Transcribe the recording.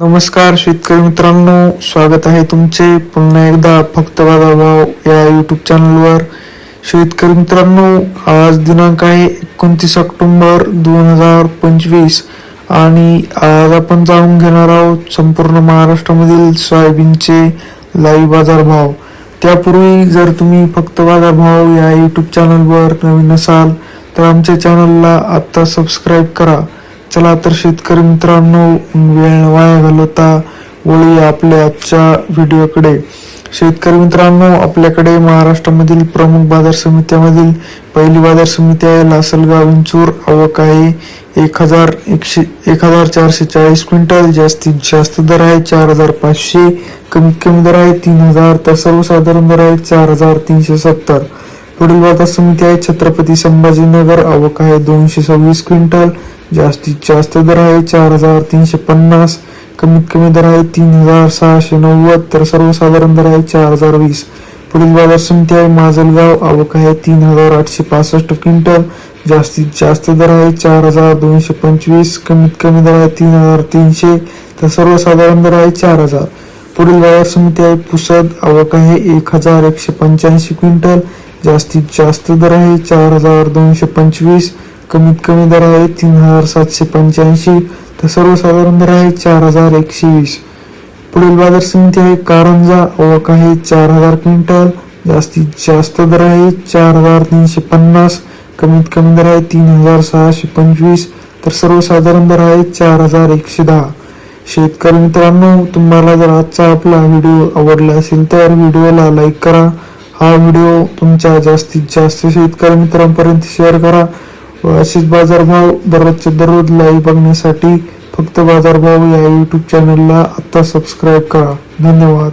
नमस्कार शेतकरी मित्रांनो, स्वागत आहे तुमचे पुन्हा एकदा फक्त बाजारभाव या यूट्यूब चॅनलवर. शेतकरी मित्रांनो, आज दिनांक आहे 29 ऑक्टोबर 2025 आणि आज आपण जाणून घेणार आहोत संपूर्ण महाराष्ट्रामधील सोयाबीनचे लाईव्ह बाजारभाव. त्यापूर्वी जर तुम्ही फक्त बाजारभाव या यूट्यूब चॅनलवर नवीन असाल तर आमच्या चॅनलला आत्ता सबस्क्राईब करा. चला तर शेतकरी मित्रांनो, वेळ न वाया घालवता वळूया आपल्या आजच्या व्हिडिओकडे. शेतकरी मित्रांनो, आपल्याकडे महाराष्ट्रामधील प्रमुख बाजार समित्यामधील पहिली बाजार समिती आहे लासलगाव विंचूर. आवक आहे 1440 क्विंटल. जास्तीत जास्त दर आहे 4500, कमीत कमी दर आहे 3000 तर सर्वसाधारण दर आहे 4370. पुढील बाजार समिती आहे छत्रपती संभाजीनगर. आवक आहे 226 क्विंटल. जास्तीत जास्त दर आहे 4350, कमीत कमी दर आहे 3690 तर सर्वसाधारण दर आहे 4020. पुढील बाजार समिती आहे माजलगाव. आवक आहे 3865 क्विंटल. जास्तीत जास्त दर आहे 4225, कमीत कमी दर आहे 3300 तर सर्वसाधारण दर आहे 4000. पुढील बाजार समिती आहे पुसद. आवक आहे 1185 क्विंटल. जास्तीत जास्त दर आहे 4225, कमीत कमी दर आहे 3785 तर सर्वसाधारण दर आहे 4120. पुढील बाजार समिती आहे कारंजा. आवक आहे 4000 क्विंटल. जास्तीत जास्त दर आहे 4350, कमीत कमी दर आहे 3625 तर सर्वसाधारण दर आहे 4110. शेतकरी मित्रांनो, तुम्हाला जर आजचा आपला व्हिडिओ आवडला असेल तर व्हिडिओला लाईक करा. हा व्हिडिओ तुमच्या जास्तीत जास्त शेतकरी मित्रांपर्यंत शेअर करा व असेच बाजारभाव दररोजचे दररोज लाईव्ह बघण्यासाठी फक्त बाजारभाव या यूट्यूब चॅनलला आत्ता सबस्क्राईब करा. धन्यवाद.